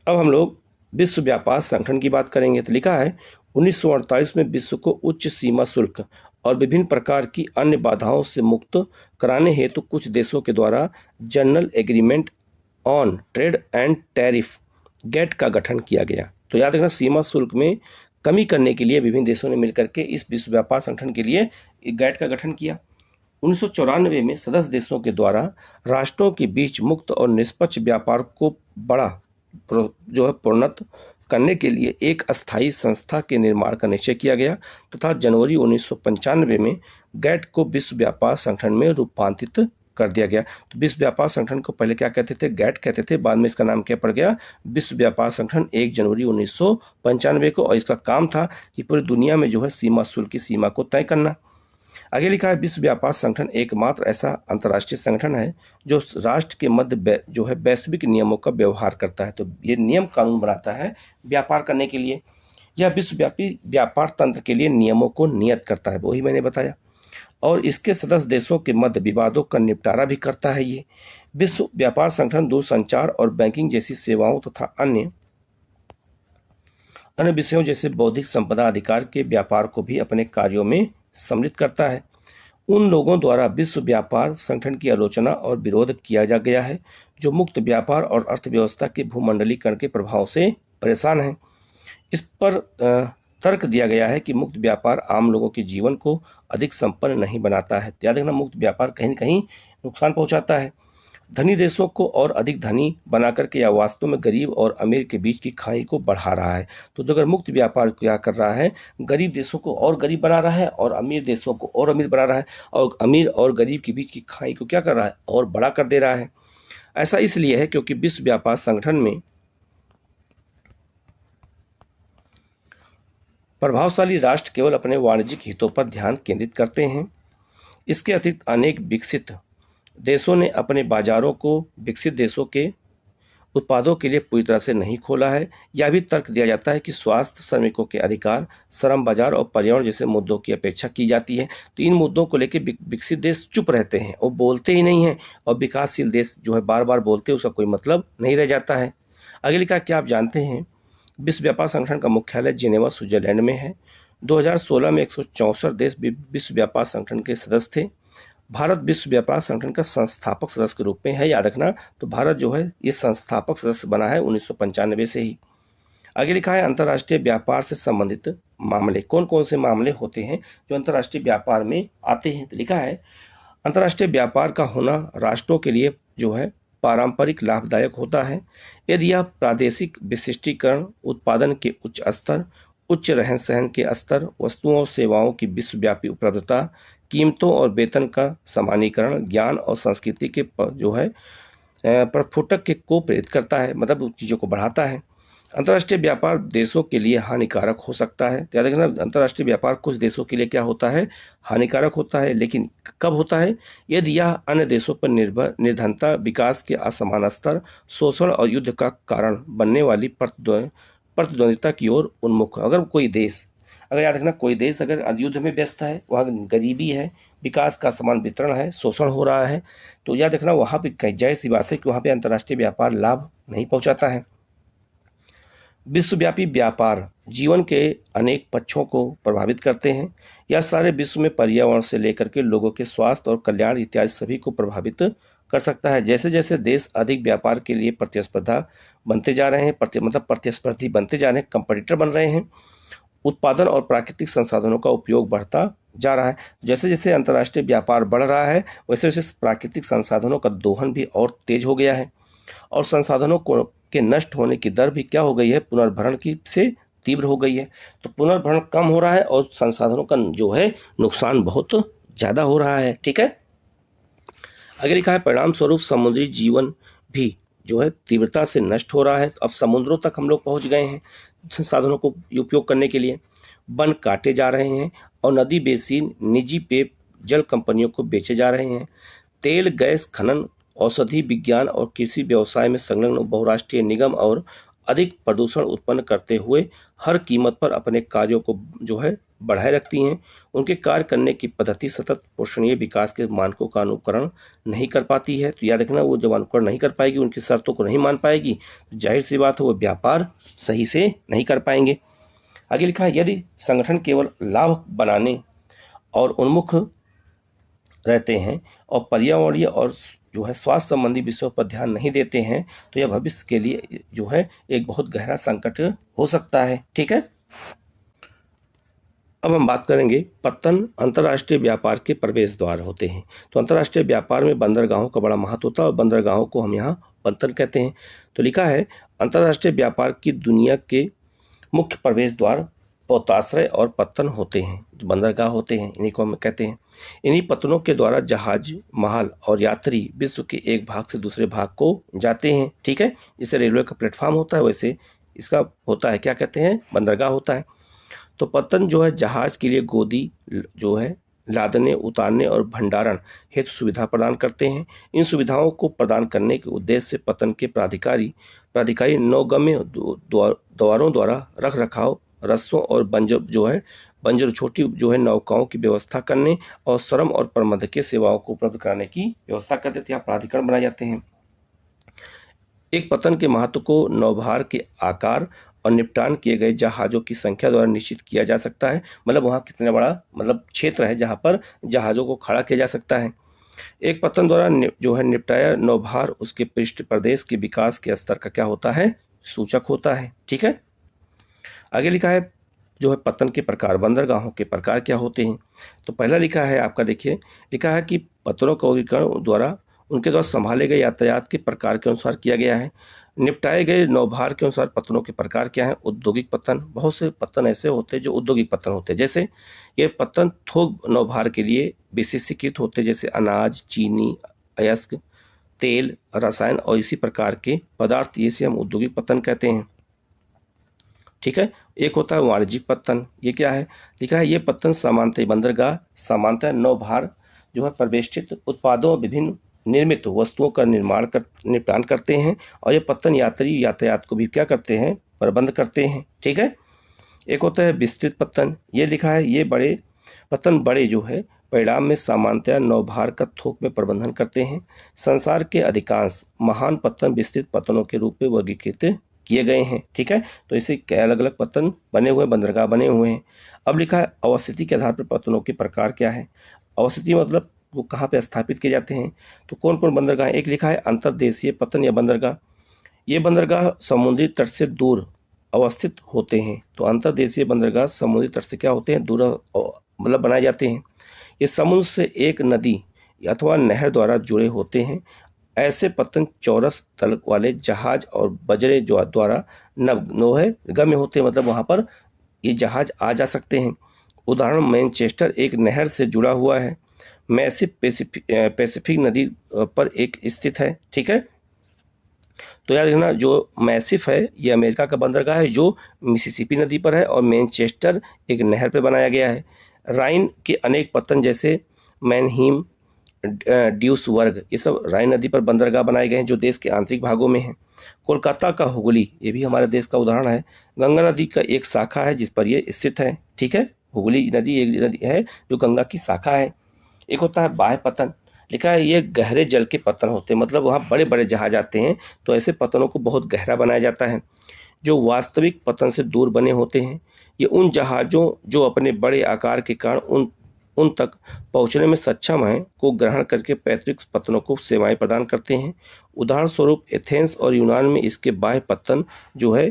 अब हम लोग विश्व व्यापार संगठन की बात करेंगे। तो लिखा है 1948 में विश्व को उच्च सीमा शुल्क और विभिन्न प्रकार की अन्य बाधाओं से मुक्त कराने हेतु कुछ देशों के द्वारा general agreement on trade and tariff GATT का गठन किया गया। तो याद रखना, सीमा शुल्क में कमी करने के लिए विभिन्न देशों ने मिलकर के इस विश्व व्यापार संगठन के लिए एक गेट का गठन किया। 1994 में सदस्य देशों के द्वारा राष्ट्रों के बीच मुक्त और निष्पक्ष व्यापार को बड़ा जो है प्रोन्नत करने के लिए एक अस्थायी संस्था के निर्माण का निश्चय किया गया तथा जनवरी 1995 में गैट को विश्व व्यापार संगठन में रूपांतरित कर दिया गया। तो विश्व व्यापार संगठन को पहले क्या कहते थे, गैट कहते थे, बाद में इसका नाम क्या पड़ गया, विश्व व्यापार संगठन 1 जनवरी 1995 को। और इसका काम था कि पूरी दुनिया में जो है सीमा शुल्क की सीमा को तय करना। आगे लिखा है विश्व व्यापार संगठन एकमात्र ऐसा अंतर्राष्ट्रीय संगठन है जो राष्ट्र के मध्य जो है वैश्विक नियमों का व्यवहार करता है। तो ये नियम कानून बनाता है व्यापार करने के लिए। यह विश्वव्यापी व्यापार तंत्र के लिए नियमों को नियत करता है, वही मैंने बताया। और इसके सदस्य देशों के मध्य विवादों का निपटारा भी करता है। ये विश्व व्यापार संगठन दूरसंचार और बैंकिंग जैसी सेवाओं तथा अन्य अन्य विषयों जैसे बौद्धिक संपदा अधिकार के व्यापार को भी अपने कार्यों में सम्मिलित करता है। उन लोगों द्वारा विश्व व्यापार संगठन की आलोचना और विरोध किया जा गया है जो मुक्त व्यापार और अर्थव्यवस्था के भूमंडलीकरण के प्रभाव से परेशान हैं। इस पर तर्क दिया गया है कि मुक्त व्यापार आम लोगों के जीवन को अधिक संपन्न नहीं बनाता है। याद रखना, मुक्त व्यापार कहीं न कहीं नुकसान पहुंचाता है। धनी देशों को और अधिक धनी बना करके या वास्तव में गरीब और अमीर के बीच की खाई को बढ़ा रहा है। तो जो अगर मुक्त व्यापार क्या कर रहा है, गरीब देशों को और गरीब बना रहा है और अमीर देशों को और अमीर बना रहा है, और अमीर और गरीब के बीच की खाई को क्या कर रहा है, और बड़ा कर दे रहा है। ऐसा इसलिए है क्योंकि विश्व व्यापार संगठन में प्रभावशाली राष्ट्र केवल अपने वाणिज्यिक हितों पर ध्यान केंद्रित करते हैं। इसके अतिरिक्त अनेक विकसित देशों ने अपने बाजारों को विकसित देशों के उत्पादों के लिए पूरी तरह से नहीं खोला है। यह भी तर्क दिया जाता है कि स्वास्थ्य, श्रमिकों के अधिकार, श्रम बाजार और पर्यावरण जैसे मुद्दों की अपेक्षा की जाती है। तो इन मुद्दों को लेकर विकसित देश चुप रहते हैं और बोलते ही नहीं हैं, और विकासशील देश जो है बार बार बोलते हैं, उसका कोई मतलब नहीं रह जाता है। आगे लिखा, क्या आप जानते हैं विश्व व्यापार संगठन का मुख्यालय जिनेवा, स्विट्जरलैंड में है। 2016 में 164 देश विश्व व्यापार संगठन के सदस्य थे। भारत विश्व व्यापार संगठन का संस्थापक सदस्य के रूप में है। याद रखना, तो भारत जो है ये संस्थापक सदस्य बना है 1995 से ही। आगे लिखा है, अंतर्राष्ट्रीय व्यापार से संबंधित मामले। कौन कौन से मामले होते हैं जो अंतर्राष्ट्रीय व्यापार में आते हैं? तो लिखा है, अंतर्राष्ट्रीय व्यापार का होना राष्ट्रों के लिए जो है पारंपरिक लाभदायक होता है यदि यह प्रादेशिक विशिष्टीकरण, उत्पादन के उच्च स्तर, उच्च रहन सहन के स्तर, वस्तुओं और सेवाओं की विश्वव्यापी उपलब्धता, कीमतों और वेतन का समानीकरण, ज्ञान और संस्कृति के जो है प्रस्फुटक के को प्रेरित करता है, मतलब चीज़ों को बढ़ाता है। अंतर्राष्ट्रीय व्यापार देशों के लिए हानिकारक हो सकता है। याद रखना, अंतर्राष्ट्रीय व्यापार कुछ देशों के लिए क्या होता है, हानिकारक होता है। लेकिन कब होता है? यदि यह अन्य देशों पर निर्धनता, विकास के असमान स्तर, शोषण और युद्ध का कारण बनने वाली प्रतिद्वंदिता की ओर उन्मुख। अगर कोई देश, अगर याद रखना, कोई देश अगर युद्ध में व्यस्त है, वहाँ गरीबी है, विकास का समान वितरण है, शोषण हो रहा है, तो याद रखना वहाँ पे जाहिर सी बात है कि वहाँ पे अंतर्राष्ट्रीय व्यापार लाभ नहीं पहुँचाता है। विश्वव्यापी व्यापार जीवन के अनेक पक्षों को प्रभावित करते हैं। यह सारे विश्व में पर्यावरण से लेकर के लोगों के स्वास्थ्य और कल्याण इत्यादि सभी को प्रभावित कर सकता है। जैसे जैसे देश अधिक व्यापार के लिए प्रतिस्पर्धा बनते जा रहे हैं, प्रतिस्पर्धी बनते जा रहे हैं, कंपटीटर बन रहे हैं, उत्पादन और प्राकृतिक संसाधनों का उपयोग बढ़ता जा रहा है। जैसे जैसे अंतर्राष्ट्रीय व्यापार बढ़ रहा है, वैसे वैसे प्राकृतिक संसाधनों का दोहन भी और तेज हो गया है, और संसाधनों को के नष्ट होने की दर भी क्या हो गई है, पुनर्भरण की से तीव्र हो गई है। तो पुनर्भरण कम हो रहा है और संसाधनों का जो है नुकसान बहुत ज्यादा हो रहा है। ठीक है, आगे लिखा है, परिणाम स्वरूप समुद्री जीवन भी जो है तीव्रता से नष्ट हो रहा है। अब समुद्रों तक हम लोग पहुंच गए हैं संसाधनों को उपयोग करने के लिए। वन काटे जा रहे हैं और नदी बेसिन निजी पेय जल कंपनियों को बेचे जा रहे हैं। तेल, गैस खनन, औषधि विज्ञान और कृषि व्यवसाय में संलग्न बहुराष्ट्रीय निगम और अधिक प्रदूषण उत्पन्न करते हुए हर कीमत पर अपने कार्यों को जो है बढ़ाए रखती हैं। उनके कार्य करने की पद्धति सतत पोषणीय विकास के मानकों का अनुकरण नहीं कर पाती है। तो याद रखना, वो जब अनुकरण नहीं कर पाएगी, उनकी शर्तों को नहीं मान पाएगी, तो जाहिर सी बात है वो व्यापार सही से नहीं कर पाएंगे। आगे लिखा है, यदि संगठन केवल लाभ बनाने और उन्मुख रहते हैं और पर्यावरणीय और जो है स्वास्थ्य संबंधी विषयों पर ध्यान नहीं देते हैं, तो यह भविष्य के लिए जो है एक बहुत गहरा संकट हो सकता है। ठीक है, अब हम बात करेंगे पत्तन। अंतर्राष्ट्रीय व्यापार के प्रवेश द्वार होते हैं। तो अंतर्राष्ट्रीय व्यापार में बंदरगाहों का बड़ा महत्व होता है और बंदरगाहों को हम यहाँ पत्तन कहते हैं। तो लिखा है, अंतर्राष्ट्रीय व्यापार की दुनिया के मुख्य प्रवेश द्वार पोताश्रय और पत्तन होते हैं, जो बंदरगाह होते हैं, इन्हीं को हम कहते हैं। इन्हीं पत्तनों के द्वारा जहाज, माल और यात्री विश्व के एक भाग से दूसरे भाग को जाते हैं। ठीक है, जैसे रेलवे का प्लेटफॉर्म होता है, वैसे इसका होता है, क्या कहते हैं, बंदरगाह होता है। तो पत्तन जो है जहाज के लिए गोदी जो है लादने, उतारने और भंडारण हेतु सुविधा प्रदान करते हैं। इन सुविधाओं को प्रदान करने के उद्देश्य से पत्तन के प्राधिकारी नौगम्य द्वारों द्वारा रख रखाव, रस्सों और बंजर छोटी जो है नौकाओं की व्यवस्था करने और श्रम और प्रबंधकीय सेवाओं को उपलब्ध कराने की व्यवस्था करते थे। यहाँ प्राधिकरण बनाए जाते हैं। एक पत्तन के महत्व को नौभार के आकार और निपटान किए गए जहाज़ों की संख्या द्वारा निश्चित किया जा सकता है। मतलब वहाँ कितना बड़ा क्षेत्र है जहाँ पर जहाज़ों को खड़ा किया जा सकता है। एक पत्तन द्वारा जो है निपटाया नौभार उसके पृष्ठ प्रदेश के विकास के स्तर का क्या होता है, सूचक होता है। ठीक है, आगे लिखा है जो है पत्तन के प्रकार, बंदरगाहों के प्रकार क्या होते हैं। तो पहला लिखा है आपका, देखिए लिखा है कि पत्तनों का वर्गीकरण द्वारा उनके द्वारा संभाले गए यातायात के प्रकार के अनुसार किया गया है। निपटाए गए नौभार के अनुसार पत्तनों के प्रकार क्या है। औद्योगिक पत्तन, बहुत से पत्तन ऐसे होते हैं जो औद्योगिक पत्तन होते हैं, जैसे ये पत्तन थोक नौभार के लिए विशेषीकृत होते हैं, जैसे अनाज, चीनी, अयस्क, तेल, रसायन और इसी प्रकार के पदार्थ, ये से हम औद्योगिक पत्तन कहते हैं। ठीक है, एक होता है वाणिज्यिक पत्तन। ये क्या है, लिखा है ये पत्तन सामान्यतः बंदरगाह सामान्यतः नौभार जो है प्रतिष्ठित उत्पादों विभिन्न निर्मित वस्तुओं का निपटान करते हैं, और ये पत्तन यात्री यातायात को भी क्या करते हैं, प्रबंध करते हैं। ठीक है, एक होता है विस्तृत पत्तन। ये लिखा है ये बड़े पत्तन बड़े जो है परिणाम में सामान्यतः नौभार का थोक में प्रबंधन करते हैं। संसार के अधिकांश महान पत्तन विस्तृत पत्तनों के रूप में वर्गीकृत किए गए हैं। ठीक है, तो इसे अलग अलग पत्तन बने हुए, बंदरगाह बने हुए हैं। अब लिखा है अवस्थिति के आधार पर पत्तनों के प्रकार क्या है। अवस्थिति मतलब वो कहाँ पे स्थापित किए जाते हैं। तो कौन कौन बंदरगाह, एक लिखा है अंतर्देशीय पत्तन या बंदरगाह। ये बंदरगाह समुद्री तट से दूर अवस्थित होते हैं। तो अंतर्देशीय बंदरगाह समुद्री तट से क्या होते हैं, दूर बनाए जाते हैं। ये समुद्र से एक नदी अथवा नहर द्वारा जुड़े होते हैं। ऐसे पत्तन चौरस तल वाले जहाज और बजरे जो द्वारा नौहे गम्य होते हैं, मतलब वहाँ पर ये जहाज आ जा सकते हैं। उदाहरण मैनचेस्टर एक नहर से जुड़ा हुआ है, मैसिप पैसिफिक नदी पर एक स्थित है। ठीक है, तो याद रखना जो मैसिफ है ये अमेरिका का बंदरगाह है जो मिसिसिपी नदी पर है, और मैनचेस्टर एक नहर पर बनाया गया है। राइन के अनेक पत्तन जैसे मैनहीम, ड्यूसबर्ग, ये सब राइन नदी पर बंदरगाह बनाए गए हैं जो देश के आंतरिक भागों में हैं। कोलकाता का हुगली, ये भी हमारे देश का उदाहरण है, गंगा नदी का एक शाखा है जिस पर ये स्थित है। ठीक है, हुगली नदी एक नदी है जो गंगा की शाखा है। एक होता है बाह्य पत्तन, लिखा है ये गहरे जल के पत्तन होते हैं, मतलब वहाँ बड़े बड़े जहाज आते हैं, तो ऐसे पत्तनों को बहुत गहरा बनाया जाता है जो वास्तविक पत्तन से दूर बने होते हैं। ये उन जहाज़ों जो अपने बड़े आकार के कारण उन तक पहुंचने में सक्षम हैं को ग्रहण करके पैतृक पत्तनों को सेवाएं प्रदान करते हैं। उदाहरण स्वरूप एथेंस और यूनान में इसके बाह्य पत्तन जो है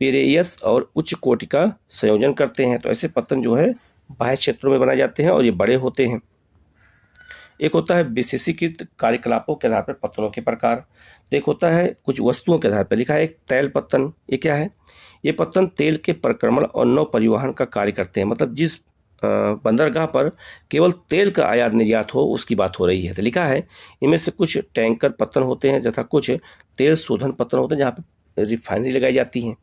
पिरेयस और उच्च कोटि का संयोजन करते हैं। तो ऐसे पत्तन जो है बाह्य क्षेत्रों में बनाए जाते हैं और ये बड़े होते हैं। एक होता है विशेषीकृत कार्यकलापों के आधार पर पत्तनों के प्रकार। एक होता है कुछ वस्तुओं के आधार पर, लिखा है एक तैल पत्तन। ये क्या है, ये पत्तन तेल के परिक्रमण और नौ परिवहन का कार्य करते हैं, मतलब जिस बंदरगाह पर केवल तेल का आयात निर्यात हो उसकी बात हो रही है। तो लिखा है इनमें से कुछ टैंकर पत्तन होते हैं तथा कुछ तेल शोधन पत्तन होते हैं जहाँ पे रिफाइनरी लगाई जाती हैं।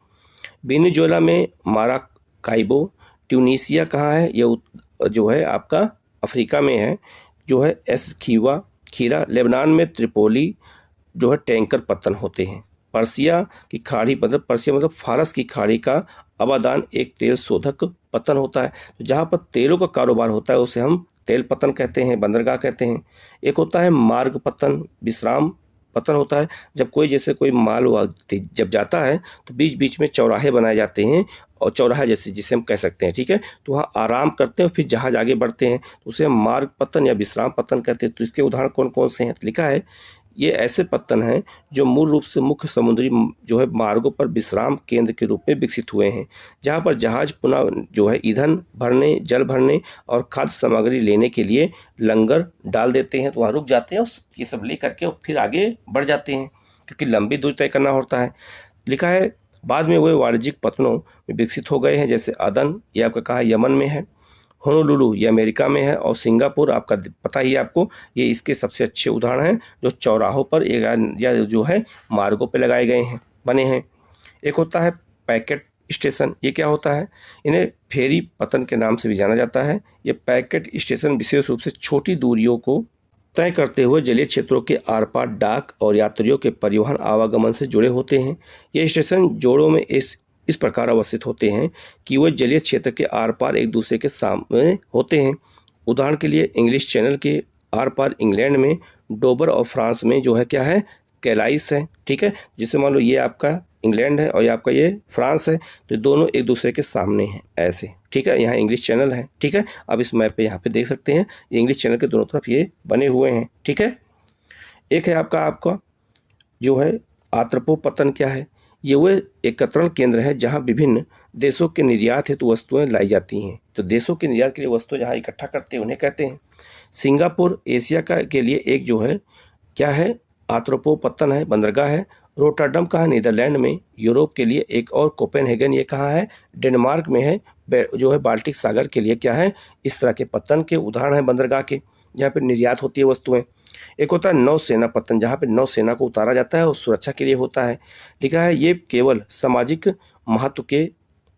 वेनेजुएला में माराकाइबो, ट्यूनीसिया कहाँ है, ये जो है आपका अफ्रीका में है, जो है खीरा, लेबनान में त्रिपोली जो है टैंकर पत्तन होते हैं। पर्सिया की खाड़ी, मतलब पर्सिया मतलब फारस की खाड़ी का अबादान एक तेल शोधक पत्तन होता है। तो जहाँ पर तेलों का कारोबार होता है उसे हम तेल पत्तन कहते हैं, बंदरगाह कहते हैं। एक होता है मार्ग पत्तन, विश्राम पत्तन होता है, जब कोई जैसे कोई माल जब जाता है तो बीच बीच में चौराहे बनाए जाते हैं, और चौराहा जैसे जिसे हम कह सकते हैं। ठीक है, तो वहाँ आराम करते हैं फिर जहाज आगे बढ़ते हैं, तो उसे हम मार्ग पत्तन या विश्राम पत्तन कहते हैं। तो इसके उदाहरण कौन कौन से हैं, तो लिखा है ये ऐसे पत्तन हैं जो मूल रूप से मुख्य समुद्री जो है मार्गों पर विश्राम केंद्र के रूप में विकसित हुए हैं, जहाँ पर जहाज पुनः जो है ईंधन भरने, जल भरने और खाद्य सामग्री लेने के लिए लंगर डाल देते हैं, तो वहाँ रुक जाते हैं और ये सब ले करके फिर आगे बढ़ जाते हैं क्योंकि लंबी दूरी तय करना होता है। लिखा है बाद में वे वाणिज्यिक पत्तनों में विकसित हो गए हैं, जैसे अदन ये आपका कहा यमन में है, होनोलुलु ये अमेरिका में है, और सिंगापुर आपका पता ही है आपको, ये इसके सबसे अच्छे उदाहरण हैं जो चौराहों पर या जो है मार्गों पर लगाए गए हैं, बने हैं। एक होता है पैकेट स्टेशन, ये क्या होता है, इन्हें फेरी पत्तन के नाम से भी जाना जाता है। ये पैकेट स्टेशन विशेष रूप से छोटी दूरियों को तय करते हुए जलीय क्षेत्रों के आर पार डाक और यात्रियों के परिवहन आवागमन से जुड़े होते हैं। ये स्टेशन जोड़ों में इस प्रकार अवस्थित होते हैं कि वे जलीय क्षेत्र के आर पार एक दूसरे के सामने होते हैं। उदाहरण के लिए इंग्लिश चैनल के आर पार इंग्लैंड में डोबर और फ्रांस में जो है क्या है कैलाइस है। ठीक है, जिसे मान लो ये आपका इंग्लैंड है और ये आपका ये फ्रांस है, तो दोनों एक दूसरे के सामने हैं ऐसे, ठीक है। यहाँ इंग्लिश चैनल है, ठीक है। अब इस मैप पे यहाँ पे देख सकते हैं ये इंग्लिश चैनल के दोनों तरफ ये बने हुए हैं, ठीक है। एक है आपका जो है आत्रपोपतन क्या है, ये वो एकत्रण केंद्र है जहाँ विभिन्न देशों के निर्यात हेतु वस्तुएं लाई जाती हैं। तो देशों के निर्यात के लिए वस्तुएं जहाँ इकट्ठा करते हैं उन्हें कहते हैं। सिंगापुर एशिया का के लिए एक जो है क्या है, आत्रोपोपतन है, बंदरगाह है। रोटरडम कहाँ है, नीदरलैंड में। यूरोप के लिए एक और कोपेनहेगन, ये कहाँ है, डेनमार्क में है, जो है बाल्टिक सागर के लिए क्या है, इस तरह के पत्तन के उदाहरण है बंदरगाह के, जहाँ पर निर्यात होती है वस्तुएं। एक होता है नौसेना पत्तन, जहाँ पे नौसेना को उतारा जाता है और सुरक्षा के लिए होता है। लिखा है ये केवल सामाजिक महत्व के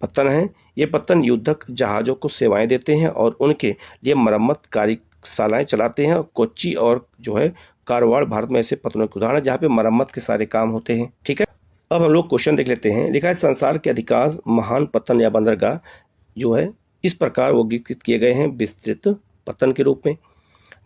पत्तन हैं। ये पत्तन युद्धक जहाज़ों को सेवाएं देते हैं और उनके लिए मरम्मत कार्यशालाएं चलाते हैं। कोच्चि और जो है कारवाड़ भारत में ऐसे पत्तनों के उदाहरण जहाँ पे मरम्मत के सारे काम होते हैं, ठीक है। अब हम लोग क्वेश्चन देख लेते हैं। लिखा है संसार के अधिकांश महान पत्तन या बंदरगाह जो है इस प्रकार वर्गीकृत किए गए हैं विस्तृत पत्तन के रूप में।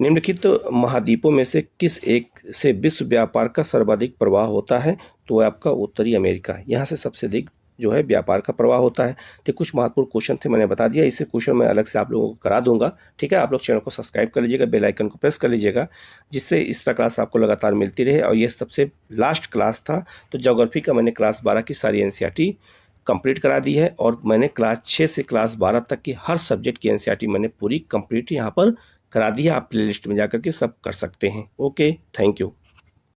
निम्नलिखित महाद्वीपों में से किस एक से विश्व व्यापार का सर्वाधिक प्रवाह होता है, तो वह आपका उत्तरी अमेरिका है। यहाँ से सबसे अधिक जो है व्यापार का प्रवाह होता है। तो कुछ महत्वपूर्ण क्वेश्चन थे, मैंने बता दिया। इसे क्वेश्चन मैं अलग से आप लोगों को करा दूंगा, ठीक है। आप लोग चैनल को सब्सक्राइब कर लीजिएगा, बेल आइकन को प्रेस कर लीजिएगा, जिससे इस तरह क्लास आपको लगातार मिलती रहे। और ये सबसे लास्ट क्लास था, तो ज्योग्राफी का मैंने क्लास 12 की सारी एनसीईआरटी कंप्लीट करा दी है और मैंने क्लास 6 से क्लास 12 तक की हर सब्जेक्ट की एनसीईआरटी मैंने पूरी कंप्लीट यहाँ पर करा दी है। आप प्लेलिस्ट में जाकर के सब कर सकते हैं। Okay, thank you.